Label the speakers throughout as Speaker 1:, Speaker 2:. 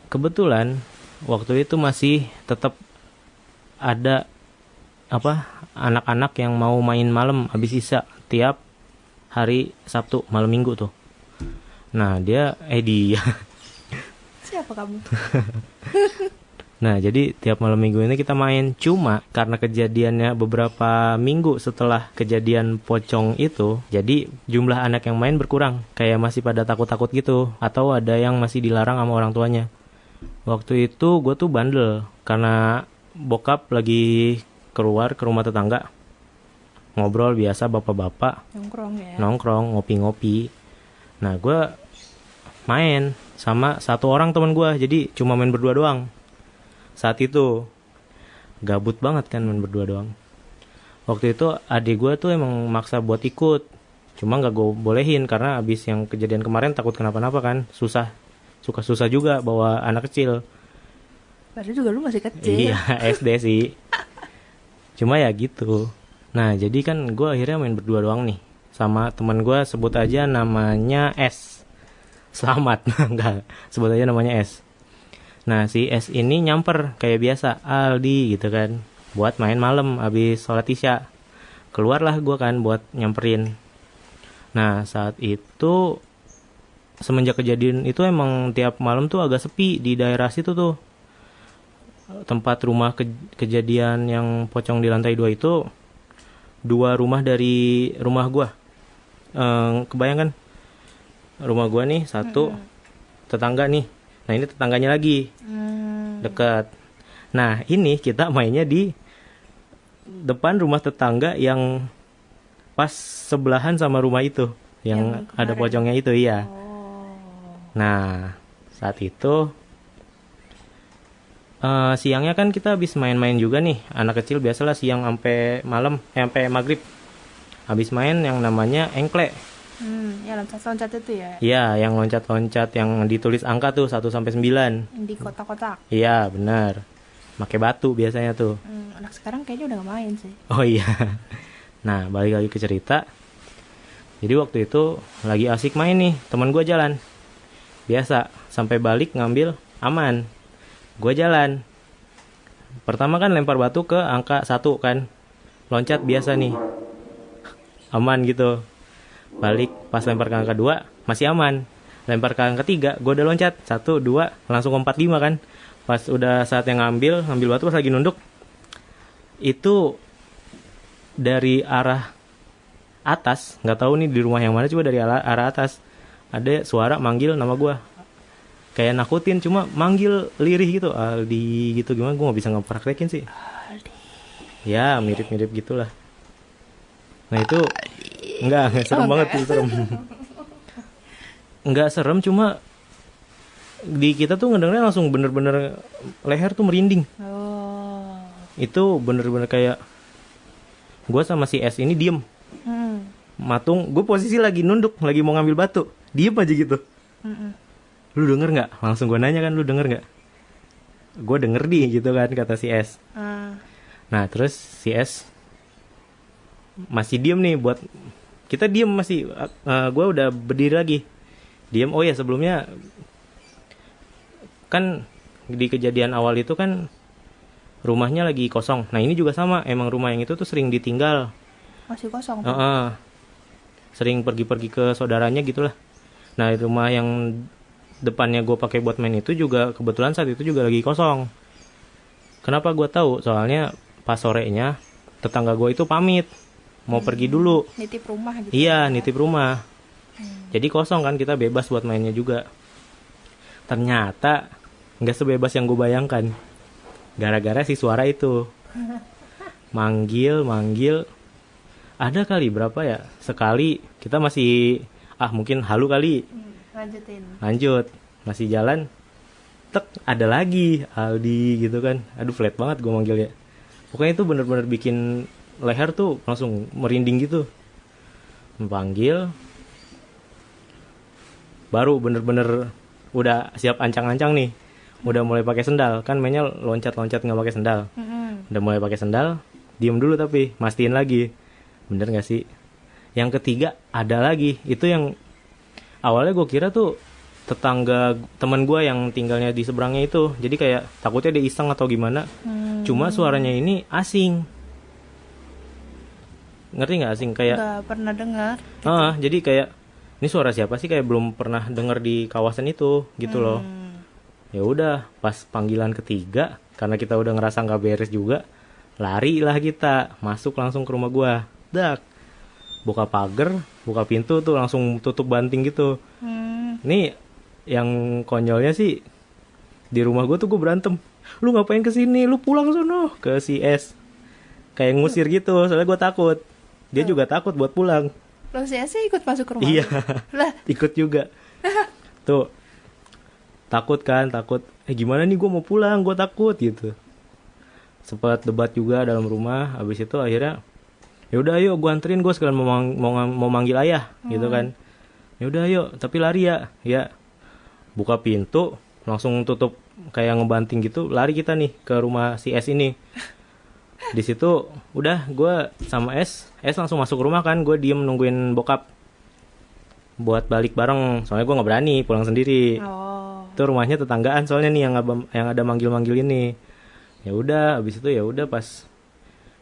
Speaker 1: kebetulan waktu itu masih tetap ada anak-anak yang mau main malam habis isya tiap hari Sabtu malam Minggu tuh. Nah dia
Speaker 2: Siapa kamu?
Speaker 1: Nah jadi tiap malam Minggu ini kita main. Cuma karena kejadiannya beberapa minggu setelah kejadian pocong itu, jadi jumlah anak yang main berkurang. Kayak masih pada takut-takut gitu, atau ada yang masih dilarang sama orang tuanya. Waktu itu gue tuh bandel karena bokap lagi keluar ke rumah tetangga, ngobrol biasa bapak-bapak, nongkrong ngopi-ngopi. Nah gue main sama satu orang teman gue, jadi cuma main berdua doang. Saat itu gabut banget kan main berdua doang. Waktu itu adik gue tuh emang maksa buat ikut, cuma nggak gue bolehin karena abis yang kejadian kemarin takut kenapa-napa kan, susah juga bawa anak kecil.
Speaker 2: Padahal juga lu masih kecil.
Speaker 1: Iya SD sih. Cuma ya gitu. Nah jadi kan gue akhirnya main berdua doang nih sama teman gue, sebut aja namanya S. Selamat. Enggak, sebut aja namanya S. Nah si S ini nyamper kayak biasa, Aldi gitu kan, buat main malam abis sholat isya. Keluarlah gue kan buat nyamperin. Nah saat itu semenjak kejadian itu emang tiap malam tuh agak sepi di daerah situ tuh. Tempat rumah kejadian yang pocong di lantai 2 itu 2 rumah dari rumah gua. Kebayangkan rumah gua nih satu, tetangga nih. Nah ini tetangganya lagi dekat. Nah ini kita mainnya di depan rumah tetangga yang pas sebelahan sama rumah itu yang ada pocongnya itu, iya. Nah saat itu siangnya kan kita habis main-main juga nih. Anak kecil biasalah siang sampai malam, sampai maghrib. Habis main yang namanya engklek.
Speaker 2: Ya loncat-loncat itu ya?
Speaker 1: Iya, yang loncat-loncat yang ditulis angka tuh 1 sampai 9.
Speaker 2: Di kotak-kotak.
Speaker 1: Iya, benar. Pakai batu biasanya tuh.
Speaker 2: Anak sekarang kayaknya udah gak main sih.
Speaker 1: Oh iya. Nah, balik lagi ke cerita. Jadi waktu itu lagi asik main nih, teman gue jalan. Biasa, sampai balik ngambil aman. Gue jalan. Pertama kan lempar batu ke angka 1 kan. Loncat biasa nih. Aman gitu. Balik pas lempar ke angka 2 masih aman. Lempar ke angka 3 gue udah loncat 1, 2 langsung ke 4, 5 kan. Pas udah saatnya ngambil batu pas lagi nunduk, itu dari arah atas, nggak tahu nih di rumah yang mana, coba dari arah atas ada suara manggil nama gue. Kayak nakutin, cuma manggil lirih gitu, Aldi gitu. Gimana gue gak bisa ngepraktekin sih.
Speaker 2: Aldi.
Speaker 1: Ya mirip-mirip gitulah. Nah itu enggak serem banget tuh, serem. Enggak serem, cuma di kita tuh ngedengarnya langsung bener-bener leher tuh merinding. Itu bener-bener kayak gue sama si S ini diem, matung. Gue posisi lagi nunduk, lagi mau ngambil batu, diem aja gitu. Lu denger nggak? Langsung gue nanya kan, lu denger nggak? Gue denger gitu kan, kata si S. Nah terus si S masih diem nih, buat kita diem masih. Gue udah berdiri lagi, diem. Oh ya sebelumnya kan di kejadian awal itu kan rumahnya lagi kosong. Nah ini juga sama, emang rumah yang itu tuh sering ditinggal.
Speaker 2: Masih kosong tuh?
Speaker 1: Sering pergi-pergi ke saudaranya gitulah. Nah rumah yang depannya gue pakai buat main itu juga kebetulan saat itu juga lagi kosong. Kenapa gue tahu? Soalnya pas sorenya tetangga gue itu pamit mau pergi dulu.
Speaker 2: Nitip rumah gitu?
Speaker 1: Iya, nitip rumah. Jadi kosong kan, kita bebas buat mainnya juga. Ternyata nggak sebebas yang gue bayangkan. Gara-gara si suara itu manggil. Ada kali berapa ya? Sekali kita masih mungkin halu kali. Lanjut, masih jalan, tek ada lagi Aldi gitu kan. Aduh flat banget gue manggilnya. Pokoknya itu bener-bener bikin leher tuh langsung merinding gitu. Panggil, baru bener-bener udah siap ancang-ancang nih. Udah mulai pakai sendal, kan mainnya loncat-loncat nggak pakai sendal. Udah mulai pakai sendal, diem dulu tapi mastiin lagi, bener nggak sih? Yang ketiga ada lagi, itu yang awalnya gue kira tuh tetangga teman gue yang tinggalnya di seberangnya itu. Jadi kayak takutnya dia iseng atau gimana. Cuma suaranya ini asing. Ngerti nggak asing kayak?
Speaker 2: Nggak pernah dengar.
Speaker 1: Jadi kayak ini suara siapa sih, kayak belum pernah denger di kawasan itu gitu loh. Ya udah pas panggilan ketiga karena kita udah ngerasa nggak beres juga, lari lah kita masuk langsung ke rumah gua. Dak, buka pagar, buka pintu tuh langsung tutup banting gitu. Nih yang konyolnya sih di rumah gua tuh gua berantem. Lu ngapain kesini? Lu pulang sono ke si S. Kayak ngusir gitu, soalnya gua takut. Dia juga takut buat pulang.
Speaker 2: Lo sih ikut masuk ke rumah.
Speaker 1: Iya.
Speaker 2: Lah,
Speaker 1: Ikut juga. Tuh. Takut kan, takut. Gimana nih gue mau pulang, gue takut gitu. Sempat debat juga dalam rumah. Habis itu akhirnya ya udah ayo gue anterin, gue sekalian mau manggil ayah gitu kan. Ya udah ayo, tapi lari ya. Ya. Buka pintu, langsung tutup kayak ngebanting gitu. Lari kita nih ke rumah si S ini. Di situ udah gue sama S langsung masuk rumah kan, gue diem nungguin bokap buat balik bareng, soalnya gue nggak berani pulang sendiri. Itu rumahnya tetanggaan soalnya nih yang ada manggil ini. Ya udah abis itu ya udah pas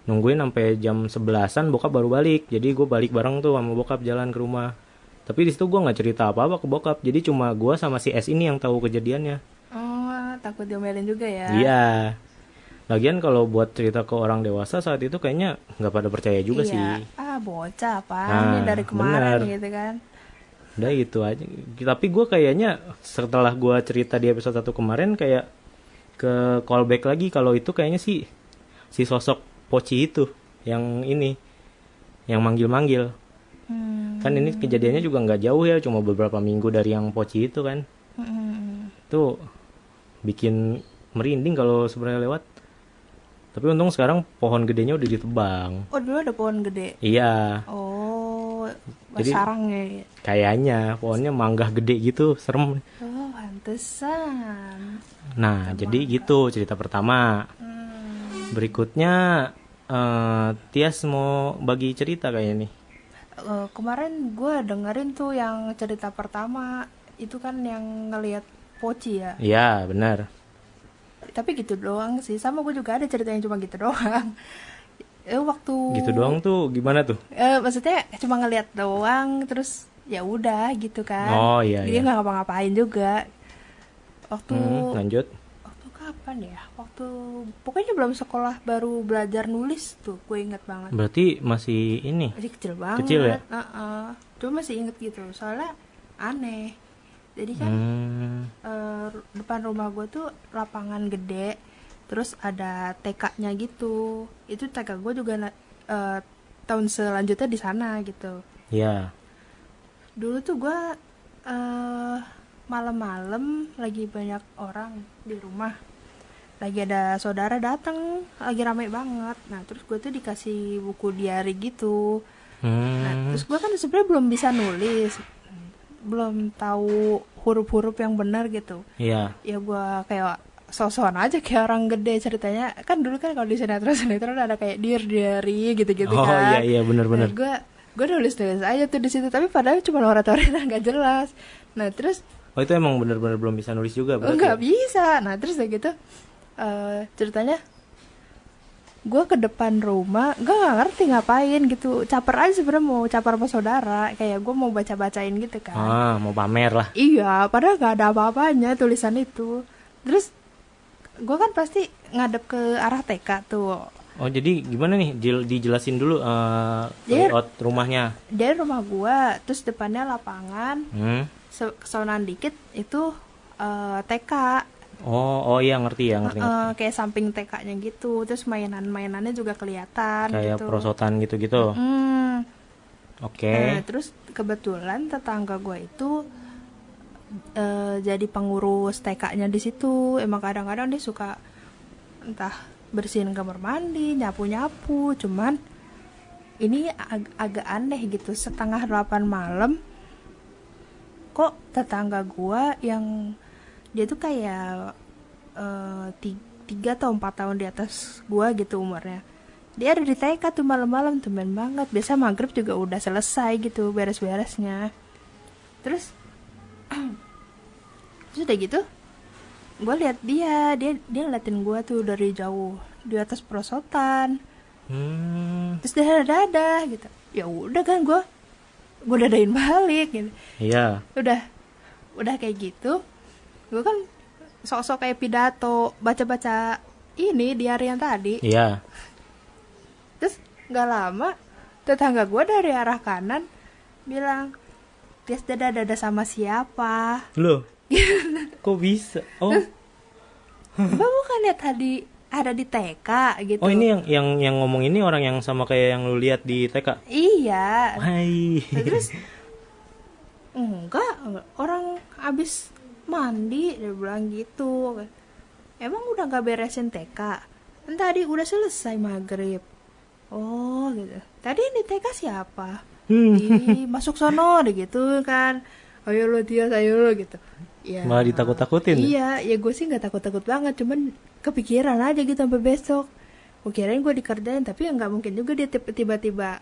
Speaker 1: nungguin sampai jam 11-an bokap baru balik, jadi gue balik bareng tuh sama bokap jalan ke rumah. Tapi di situ gue nggak cerita apa-apa ke bokap, jadi cuma gue sama si S ini yang tahu kejadiannya.
Speaker 2: Takut diomelin juga ya.
Speaker 1: Iya. Lagian kalau buat cerita ke orang dewasa saat itu kayaknya nggak pada percaya juga sih.
Speaker 2: Bocah apaan nih dari kemarin
Speaker 1: bener.
Speaker 2: gitu kan.
Speaker 1: Udah gitu aja. Tapi gue kayaknya setelah gue cerita di episode 1 kemarin kayak ke callback lagi kalau itu kayaknya si sosok Poci itu yang ini yang manggil-manggil. Kan ini kejadiannya juga nggak jauh ya, cuma beberapa minggu dari yang Poci itu kan. Tuh bikin merinding kalau sebenarnya lewat. Tapi untung sekarang pohon gedenya udah ditebang.
Speaker 2: Oh, dulu ada pohon gede.
Speaker 1: Iya.
Speaker 2: Oh,
Speaker 1: Jadi,
Speaker 2: sarangnya.
Speaker 1: Kayaknya pohonnya manggah gede gitu, serem.
Speaker 2: Oh, pantesan.
Speaker 1: Nah, jadi gitu cerita pertama. Berikutnya Tias mau bagi cerita kayaknya nih.
Speaker 2: Kemarin gue dengerin tuh yang cerita pertama itu kan yang ngelihat Poci ya.
Speaker 1: Iya, benar.
Speaker 2: Tapi gitu doang sih, sama gue juga ada cerita yang cuma gitu doang. Waktu
Speaker 1: Gitu doang tuh gimana tuh?
Speaker 2: Maksudnya cuma ngeliat doang, terus ya udah gitu kan.
Speaker 1: Oh iya.
Speaker 2: Dia nggak ngapa-ngapain juga. Waktu
Speaker 1: lanjut.
Speaker 2: Waktu kapan ya? Waktu pokoknya belum sekolah, baru belajar nulis tuh, gue inget banget.
Speaker 1: Berarti masih ini?
Speaker 2: Masih kecil banget.
Speaker 1: Kecil ya?
Speaker 2: Cuma masih inget gitu, soalnya aneh. Jadi kan depan rumah gue tuh lapangan gede, terus ada TK-nya gitu. Itu TK gue juga tahun selanjutnya di sana gitu.
Speaker 1: Iya.
Speaker 2: Dulu tuh gue malam-malam lagi banyak orang di rumah, lagi ada saudara datang, lagi rame banget. Nah terus gue tuh dikasih buku diary gitu. Nah terus gue kan sebenarnya belum bisa nulis, belum tahu huruf-huruf yang benar gitu.
Speaker 1: Iya.
Speaker 2: Ya gue kayak sosokan aja kayak orang gede ceritanya. Kan dulu kan kalau di sinetron ada kayak diary gitu-gitu kan.
Speaker 1: Oh iya benar-benar.
Speaker 2: Nah, gue nulis aja tuh di situ, tapi padahal cuma oratornya nggak jelas. Nah terus
Speaker 1: itu emang benar-benar belum bisa nulis juga berarti?
Speaker 2: Nggak bisa. Nah terus udah gitu ceritanya gue ke depan rumah, gue nggak ngerti ngapain gitu, caper aja sebenarnya, mau caper sama saudara, kayak gue mau bacain gitu kan.
Speaker 1: Mau pamer lah.
Speaker 2: Iya, padahal nggak ada apa-apanya tulisan itu. Terus gue kan pasti ngadep ke arah TK tuh.
Speaker 1: Oh jadi gimana nih, dijelasin dulu layout rumahnya.
Speaker 2: Jadi rumah gue, terus depannya lapangan, kesonan dikit itu TK.
Speaker 1: Oh iya ngerti.
Speaker 2: Kayak samping TK-nya gitu, terus mainannya juga kelihatan.
Speaker 1: Kayak gitu. Perosotan gitu-gitu. Oke.
Speaker 2: Nah, terus kebetulan tetangga gue itu jadi pengurus TK-nya di situ. Emang kadang-kadang dia suka entah bersihin kamar mandi, nyapu-nyapu. Cuman ini agak aneh gitu, 7:30 malam kok tetangga gue yang dia tuh kayak 3 atau 4 tahun di atas gue gitu umurnya, dia ada di TK tuh malam-malam, tumben banget. Biasa maghrib juga udah selesai gitu beres-beresnya. Terus Terus udah gitu gue lihat dia ngeliatin gue tuh dari jauh di atas perosotan. Terus dia dadah gitu, ya udah kan gue dadain balik gitu.
Speaker 1: Iya.
Speaker 2: Udah kayak gitu gue kan sok-sok kayak pidato baca-baca ini di hari yang tadi.
Speaker 1: Iya.
Speaker 2: Terus nggak lama tetangga gue dari arah kanan bilang, Tias dadah sama siapa?
Speaker 1: Loh, kok bisa? Oh,
Speaker 2: Mbak bukannya tadi ada di TK gitu.
Speaker 1: oh ini yang ngomong ini orang yang sama kayak yang lu lihat di TK.
Speaker 2: Iya.
Speaker 1: Hai.
Speaker 2: Terus enggak, orang abis mandi dia bilang gitu. Emang udah nggak beresin TK? Tadi udah selesai maghrib. Oh gitu. Tadi di TK siapa? Ih, masuk sono deh gitu kan. Ayo lo Tias, ayo lo gitu. Ya,
Speaker 1: Malah ditakut-takutin.
Speaker 2: Iya, ya gue sih nggak takut-takut banget, cuman kepikiran aja gitu sampai besok. Gue kirain gue dikerjain, tapi ya nggak mungkin juga dia tiba-tiba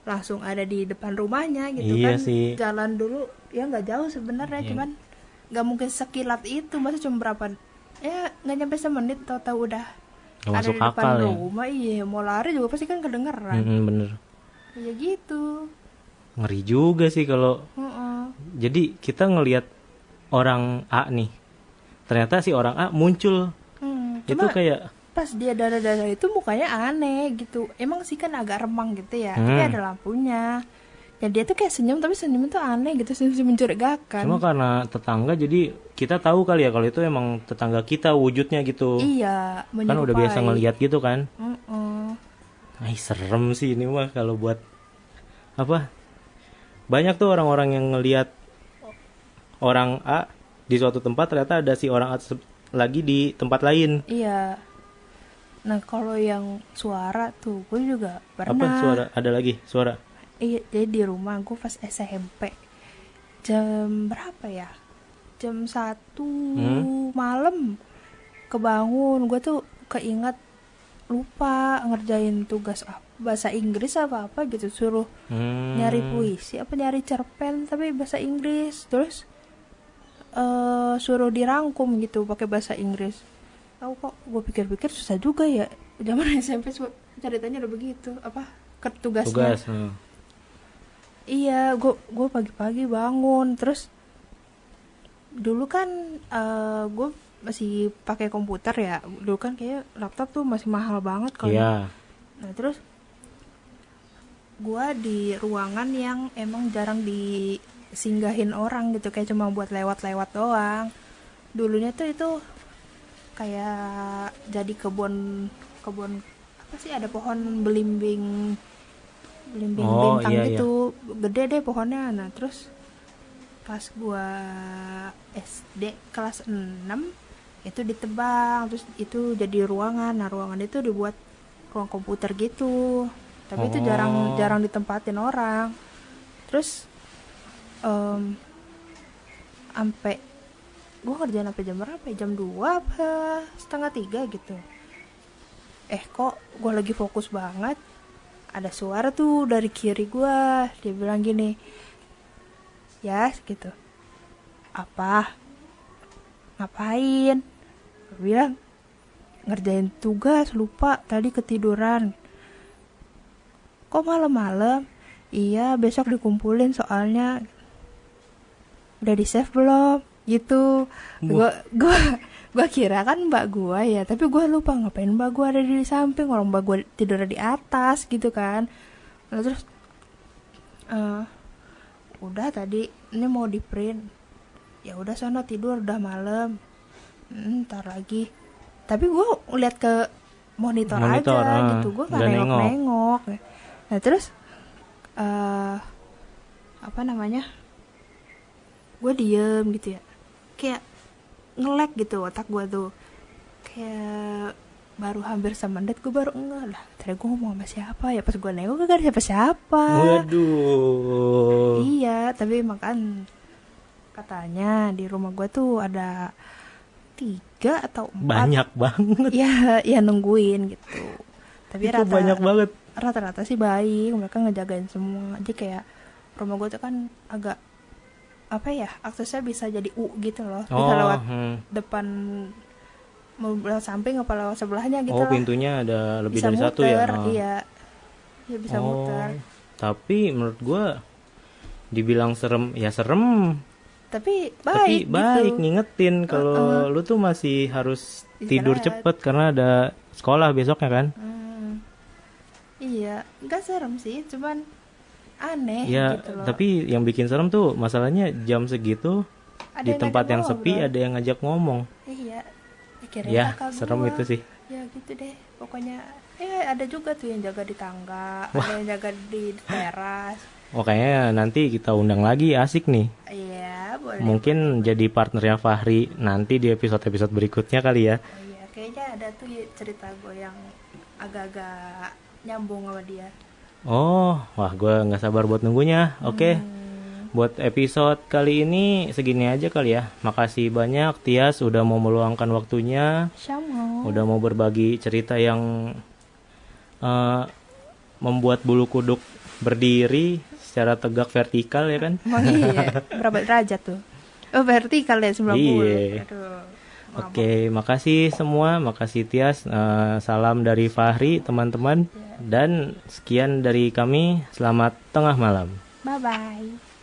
Speaker 2: langsung ada di depan rumahnya gitu
Speaker 1: Iya
Speaker 2: kan.
Speaker 1: sih.
Speaker 2: Jalan dulu ya nggak jauh sebenarnya,
Speaker 1: Iya.
Speaker 2: cuman nggak mungkin sekilat itu. Masa cuma berapa? Ya nggak nyampe semenit, tahu-tahu udah
Speaker 1: Nggak
Speaker 2: ada
Speaker 1: masuk
Speaker 2: di depan
Speaker 1: akal ya.
Speaker 2: rumah. Iya, mau lari juga pasti kan kedengeran.
Speaker 1: Bener.
Speaker 2: Ya gitu.
Speaker 1: Ngeri juga sih kalau.
Speaker 2: Heeh.
Speaker 1: Jadi kita ngelihat orang A nih, ternyata si orang A muncul. Itu
Speaker 2: Cuma
Speaker 1: kayak
Speaker 2: pas dia darah-darah itu mukanya aneh gitu. Emang sih kan agak remang gitu ya, tapi ada lampunya. Dan dia tuh kayak senyum, tapi senyumnya tuh aneh gitu, senyum mencurigakan.
Speaker 1: cuma karena tetangga, jadi kita tahu kali ya kalau itu emang tetangga kita wujudnya gitu.
Speaker 2: Iya,
Speaker 1: Kan udah biasa ngelihat gitu kan. Serem sih ini mah kalau buat apa? Banyak tuh orang-orang yang ngelihat orang A di suatu tempat, ternyata ada si orang A lagi di tempat lain.
Speaker 2: Iya. Nah kalau yang suara tuh gue juga pernah.
Speaker 1: Apa suara? Ada lagi suara?
Speaker 2: Iya, jadi di rumah gue pas SMP jam berapa ya? Jam 1 malam kebangun. Gue tuh keinget lupa ngerjain tugas bahasa Inggris apa gitu, suruh nyari puisi apa nyari cerpen tapi bahasa Inggris. Terus suruh dirangkum gitu pakai bahasa Inggris. Tahu kok gue pikir-pikir susah juga ya zaman SMP ceritanya udah begitu apa tugasnya.
Speaker 1: Tugas.
Speaker 2: Iya, gue pagi-pagi bangun. Terus dulu kan gue masih pakai komputer ya. Dulu kan kayak laptop tuh masih mahal banget kalau.
Speaker 1: Iya.
Speaker 2: Nah terus gue di ruangan yang emang jarang disinggahin orang gitu, kayak cuma buat lewat-lewat doang. Dulunya tuh itu kayak jadi kebun apa sih, ada pohon belimbing bintang
Speaker 1: iya,
Speaker 2: gitu, gede deh pohonnya. Nah terus pas gua SD kelas 6 itu ditebang, terus itu jadi ruangan. Nah ruangan itu dibuat ruang komputer gitu, tapi itu jarang ditempatin orang. Terus sampai gue kerjaan sampai jam berapa? Jam 2 apa setengah 3 gitu. Kok gue lagi fokus banget, ada suara tuh dari kiri gue. Dia bilang gini, ya gitu, apa ngapain? Gue bilang ngerjain tugas, lupa tadi ketiduran. Kok malam-malam? Iya, besok dikumpulin soalnya. Udah di save belum? Gitu. Gua kira kan mbak gua ya, tapi gua lupa ngapain mbak gua ada di samping, orang mbak gua tidur di atas gitu kan. Nah, terus udah tadi ini mau di print. Ya udah sono tidur, udah malam. Ntar lagi. Tapi gua lihat ke monitor aja gitu, gua nggak nengok-nengok. Nah terus apa namanya? Gue diem gitu ya, kayak nge-lag gitu otak gue tuh, kayak baru hampir semenit gue baru enggak lah, tadi gue ngomong sama siapa ya, pas gue nengok gak ada siapa-siapa.
Speaker 1: Waduh.
Speaker 2: Iya, tapi makan katanya di rumah gue tuh ada 3 atau 4
Speaker 1: banyak banget
Speaker 2: ya nungguin gitu. Tapi
Speaker 1: itu banyak banget.
Speaker 2: Rata-rata sih baik, mereka ngejagain semua. Jadi kayak rumah gue tuh kan agak apa ya, aksesnya bisa jadi U gitu loh, bisa
Speaker 1: Oh,
Speaker 2: lewat depan, mau lewat samping apa lewat sebelahnya gitu
Speaker 1: oh
Speaker 2: lah,
Speaker 1: pintunya ada lebih
Speaker 2: bisa
Speaker 1: dari satu ya.
Speaker 2: muter. Iya, ya bisa
Speaker 1: Oh,
Speaker 2: muter,
Speaker 1: tapi menurut gua dibilang serem ya serem,
Speaker 2: tapi
Speaker 1: tapi
Speaker 2: baik
Speaker 1: baik
Speaker 2: gitu.
Speaker 1: ngingetin kalau lu tuh masih harus tidur
Speaker 2: Istirahat.
Speaker 1: cepet karena ada sekolah besoknya kan.
Speaker 2: Iya, nggak serem sih, cuman aneh
Speaker 1: Ya,
Speaker 2: gitu loh.
Speaker 1: tapi yang bikin serem tuh masalahnya jam segitu
Speaker 2: Ada
Speaker 1: di
Speaker 2: yang
Speaker 1: tempat
Speaker 2: ngajak
Speaker 1: yang sepi
Speaker 2: ngobrol.
Speaker 1: ada yang ngajak ngomong.
Speaker 2: Iya, akhirnya
Speaker 1: Ya,
Speaker 2: kakak
Speaker 1: serem
Speaker 2: gua.
Speaker 1: itu sih.
Speaker 2: Ya gitu deh, pokoknya ada juga tuh yang jaga di tangga, ada yang jaga di teras.
Speaker 1: Oh, kayaknya nanti kita undang lagi, asik nih.
Speaker 2: Iya, boleh.
Speaker 1: Mungkin jadi partnernya Fahri nanti di episode-episode berikutnya kali ya.
Speaker 2: Oh iya, kayaknya ada tuh cerita gue yang agak-agak nyambung sama dia.
Speaker 1: Oh, wah gue nggak sabar buat nunggunya. Oke, buat episode kali ini segini aja kali ya. Makasih banyak Tias udah mau meluangkan waktunya,
Speaker 2: Sama.
Speaker 1: udah mau berbagi cerita yang membuat bulu kuduk berdiri secara tegak vertikal ya kan.
Speaker 2: Emang iya, berapa derajat tuh? Oh, vertikal ya 90.
Speaker 1: Iya.
Speaker 2: Aduh.
Speaker 1: Oke, makasih semua, makasih Tias. Salam dari Fahri, teman-teman. Dan sekian dari kami. Selamat tengah malam.
Speaker 2: Bye bye.